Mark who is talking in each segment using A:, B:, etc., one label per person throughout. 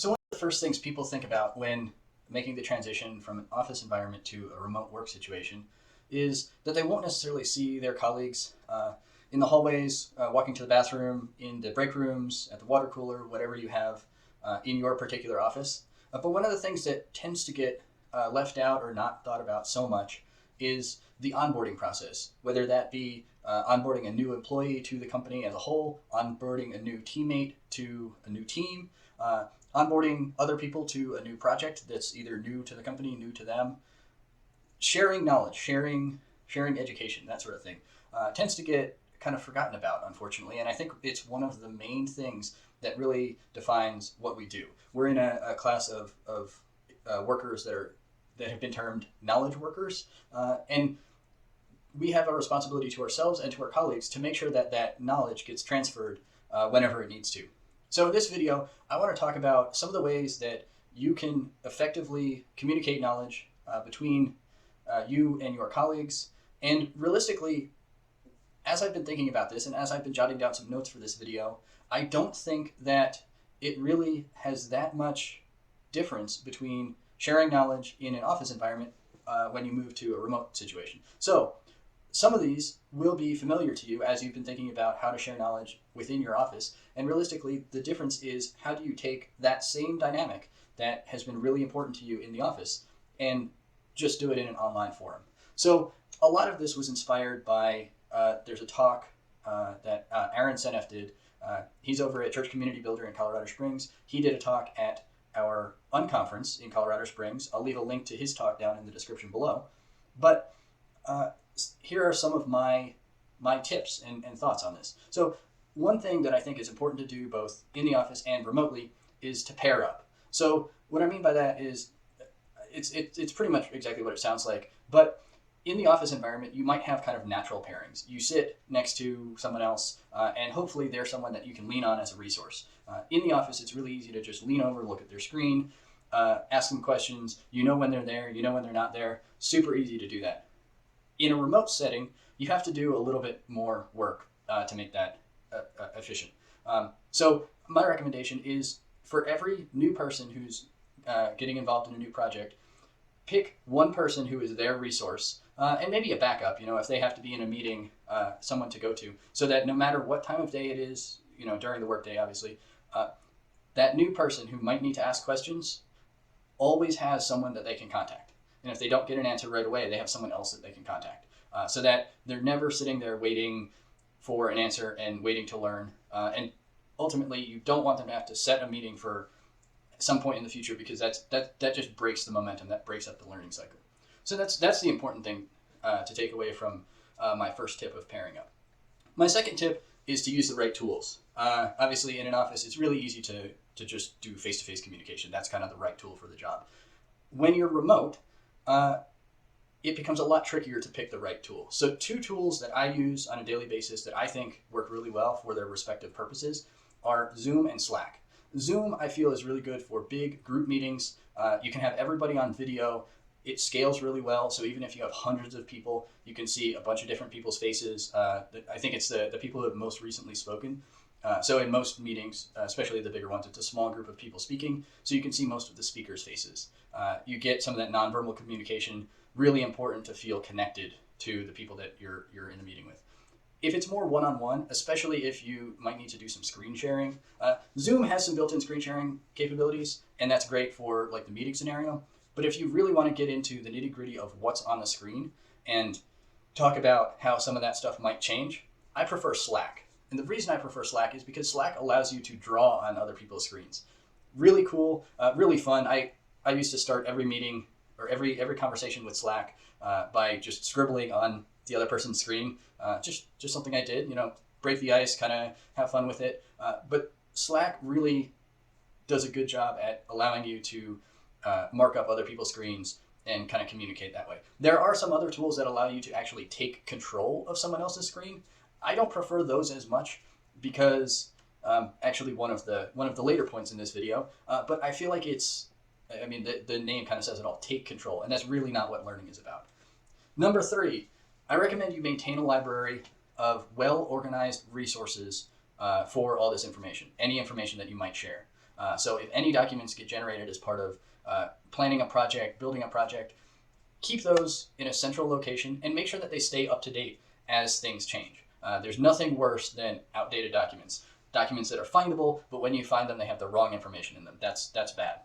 A: So one of the first things people think about when making the transition from an office environment to a remote work situation is that they won't necessarily see their colleagues in the hallways, walking to the bathroom, in the break rooms, at the water cooler, whatever you have in your particular office. But one of the things that tends to get left out or not thought about so much is the onboarding process, whether that be onboarding a new employee to the company as a whole, onboarding a new teammate to a new team, onboarding other people to a new project that's either new to the company, new to them, sharing knowledge, sharing education, that sort of thing, tends to get kind of forgotten about, unfortunately. And I think it's one of the main things that really defines what we do. We're in a class of workers that have been termed knowledge workers, and we have a responsibility to ourselves and to our colleagues to make sure that that knowledge gets transferred whenever it needs to. So in this video, I want to talk about some of the ways that you can effectively communicate knowledge between you and your colleagues. And realistically, as I've been thinking about this and as I've been jotting down some notes for this video, I don't think that it really has that much difference between sharing knowledge in an office environment when you move to a remote situation. So some of these will be familiar to you as you've been thinking about how to share knowledge within your office. And realistically, the difference is how do you take that same dynamic that has been really important to you in the office and just do it in an online forum. So a lot of this was inspired by, there's a talk that Aaron Senef did. He's over at Church Community Builder in Colorado Springs. He did a talk at our unconference in Colorado Springs. I'll leave a link to his talk down in the description below. But here are some of my tips and thoughts on this. So one thing that I think is important to do both in the office and remotely is to pair up. So what I mean by that is it's pretty much exactly what it sounds like, but in the office environment, you might have kind of natural pairings. You sit next to someone else, and hopefully they're someone that you can lean on as a resource. In the office, it's really easy to just lean over, look at their screen, ask them questions. You know when they're there, you know when they're not there. Super easy to do that. In a remote setting, you have to do a little bit more work to make that efficient. So my recommendation is for every new person who's getting involved in a new project, pick one person who is their resource and maybe a backup, if they have to be in a meeting, someone to go to, so that no matter what time of day it is, during the workday, obviously, that new person who might need to ask questions always has someone that they can contact. And if they don't get an answer right away, they have someone else that they can contact, so that they're never sitting there waiting for an answer and waiting to learn. And ultimately, you don't want them to have to set a meeting for some point in the future, because that just breaks the momentum, that breaks up the learning cycle. So that's the important thing to take away from my first tip of pairing up. My second tip is to use the right tools. Obviously, in an office, it's really easy to just do face-to-face communication. That's kind of the right tool for the job. When you're remote, it becomes a lot trickier to pick the right tool. So two tools that I use on a daily basis that I think work really well for their respective purposes are Zoom and Slack. Zoom, I feel, is really good for big group meetings. You can have everybody on video. It scales really well. So even if you have hundreds of people, you can see a bunch of different people's faces. I think it's the people who have most recently spoken. So in most meetings, especially the bigger ones, it's a small group of people speaking. So you can see most of the speakers' faces. You get some of that nonverbal communication, really important to feel connected to the people that you're in the meeting with. If it's more one-on-one, especially if you might need to do some screen sharing, Zoom has some built-in screen sharing capabilities, and that's great for like the meeting scenario. But if you really want to get into the nitty-gritty of what's on the screen and talk about how some of that stuff might change, I prefer Slack. And the reason I prefer Slack is because Slack allows you to draw on other people's screens. Really cool, really fun. I used to start every meeting or every conversation with Slack by just scribbling on the other person's screen, just something I did, break the ice, kind of have fun with it. But Slack really does a good job at allowing you to mark up other people's screens and kind of communicate that way. There are some other tools that allow you to actually take control of someone else's screen. I don't prefer those as much because actually one of the later points in this video, but I feel like the name kind of says it all, take control, and that's really not what learning is about. Number 3, I recommend you maintain a library of well-organized resources for all this information, any information that you might share. So if any documents get generated as part of planning a project, building a project, keep those in a central location and make sure that they stay up to date as things change. There's nothing worse than outdated documents that are findable, but when you find them, they have the wrong information in them. That's bad.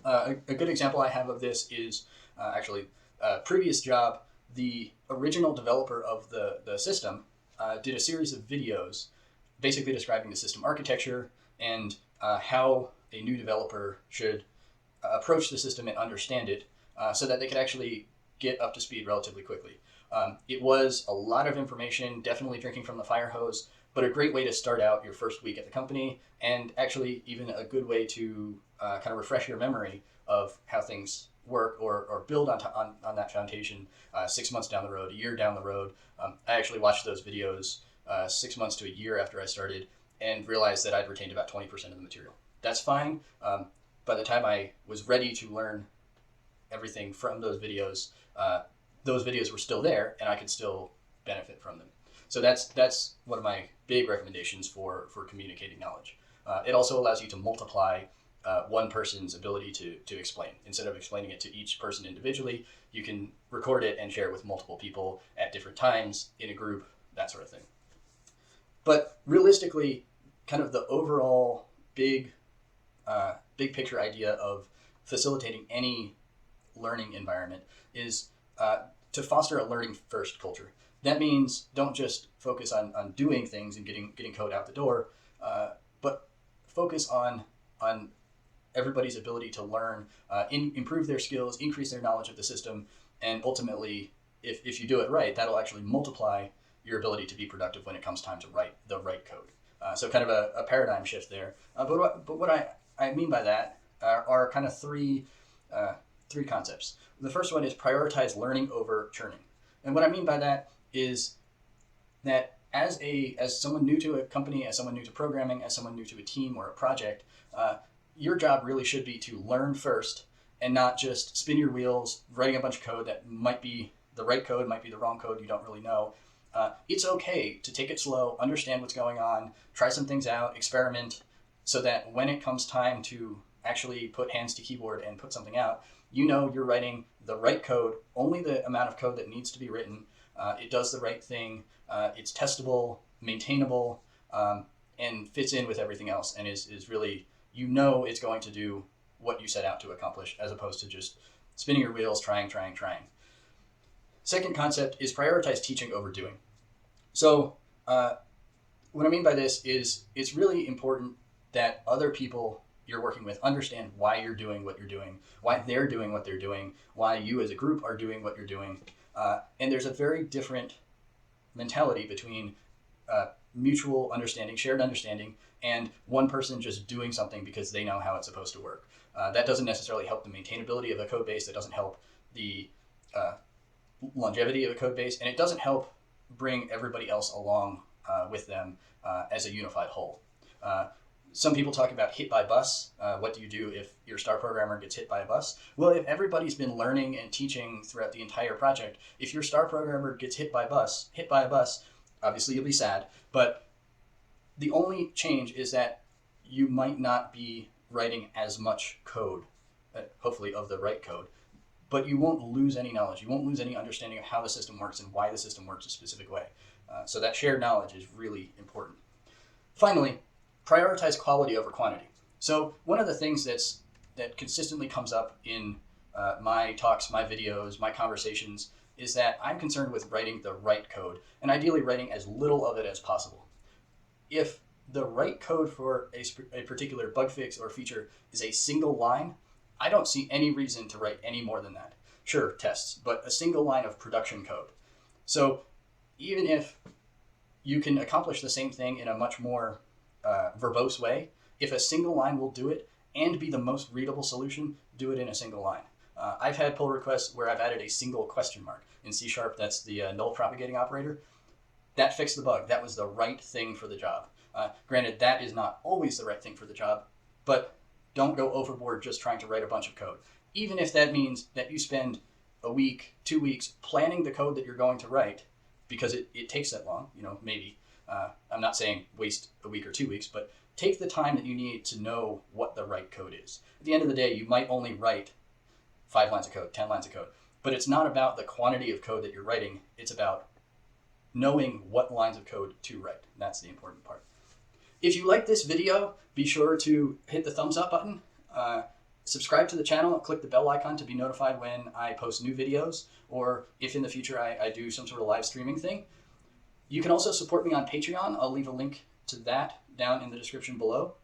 A: A good example I have of this is actually a previous job. The original developer of the system did a series of videos basically describing the system architecture and how a new developer should approach the system and understand it so that they could actually get up to speed relatively quickly. It was a lot of information, definitely drinking from the fire hose, but a great way to start out your first week at the company, and actually even a good way to kind of refresh your memory of how things work or build on that foundation 6 months down the road, a year down the road. I actually watched those videos 6 months to a year after I started and realized that I'd retained about 20% of the material. That's fine. By the time I was ready to learn everything from those videos were still there and I could still benefit from them. So that's one of my big recommendations for communicating knowledge. It also allows you to multiply one person's ability to explain. Instead of explaining it to each person individually, you can record it and share it with multiple people at different times in a group, that sort of thing. But realistically, kind of the overall big picture idea of facilitating any learning environment is to foster a learning first culture. That means don't just focus on doing things and getting code out the door, but focus on everybody's ability to learn, improve their skills, increase their knowledge of the system, and ultimately, if you do it right, that'll actually multiply your ability to be productive when it comes time to write the right code. So kind of a paradigm shift there. But what I mean by that are kind of three concepts. The first one is prioritize learning over churning. And what I mean by that is that as someone new to a company, as someone new to programming, as someone new to a team or a project, your job really should be to learn first and not just spin your wheels, writing a bunch of code that might be the right code, might be the wrong code, you don't really know. It's okay to take it slow, understand what's going on, try some things out, experiment, so that when it comes time to actually put hands to keyboard and put something out, you know you're writing the right code, only the amount of code that needs to be written. It does the right thing. It's testable, maintainable, and fits in with everything else, and is really, you know, it's going to do what you set out to accomplish, as opposed to just spinning your wheels, trying. Second concept is prioritize teaching over doing. So what I mean by this is it's really important that other people you're working with understand why you're doing what you're doing, why they're doing what they're doing, why you as a group are doing what you're doing. And there's a very different mentality between mutual understanding, shared understanding, and one person just doing something because they know how it's supposed to work. That doesn't necessarily help the maintainability of a code base. That doesn't help the longevity of a code base, and it doesn't help bring everybody else along with them as a unified whole. Some people talk about hit by bus. What do you do if your star programmer gets hit by a bus? Well, if everybody's been learning and teaching throughout the entire project, if your star programmer gets hit by a bus, obviously you'll be sad, but the only change is that you might not be writing as much code, hopefully of the right code, but you won't lose any knowledge. You won't lose any understanding of how the system works and why the system works a specific way. So that shared knowledge is really important. Finally, prioritize quality over quantity. So one of the things that consistently comes up in my talks, my videos, my conversations is that I'm concerned with writing the right code, and ideally writing as little of it as possible. If the right code for a particular bug fix or feature is a single line, I don't see any reason to write any more than that. Sure, tests, but a single line of production code. So even if you can accomplish the same thing in a much more verbose way, if a single line will do it and be the most readable solution, do it in a single line. I've had pull requests where I've added a single question mark. In C#, that's the null propagating operator. That fixed the bug. That was the right thing for the job. Granted, that is not always the right thing for the job, but don't go overboard just trying to write a bunch of code. Even if that means that you spend a week, 2 weeks planning the code that you're going to write, because it takes that long, maybe. I'm not saying waste a week or 2 weeks, but take the time that you need to know what the right code is. At the end of the day, you might only write 5 lines of code, 10 lines of code, but it's not about the quantity of code that you're writing. It's about knowing what lines of code to write. That's the important part. If you like this video, be sure to hit the thumbs up button, subscribe to the channel, and click the bell icon to be notified when I post new videos, or if in the future I do some sort of live streaming thing. You can also support me on Patreon. I'll leave a link to that down in the description below.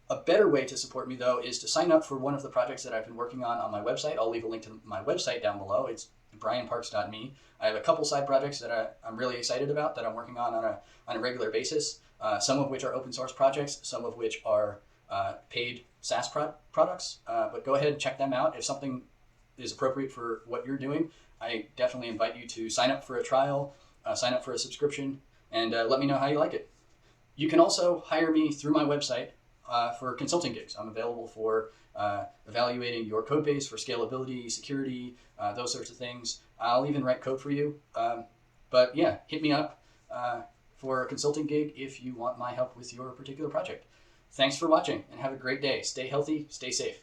A: A better way to support me, though, is to sign up for one of the projects that I've been working on my website. I'll leave a link to my website down below. It's brianparks.me. I have a couple side projects that I'm really excited about that I'm working on a regular basis, some of which are open source projects, some of which are paid SaaS products. But go ahead and check them out. If something is appropriate for what you're doing, I definitely invite you to sign up for a trial, sign up for a subscription, and let me know how you like it. You can also hire me through my website for consulting gigs. I'm available for evaluating your code base for scalability, security, those sorts of things. I'll even write code for you. But yeah, hit me up for a consulting gig if you want my help with your particular project. Thanks for watching and have a great day. Stay healthy, stay safe.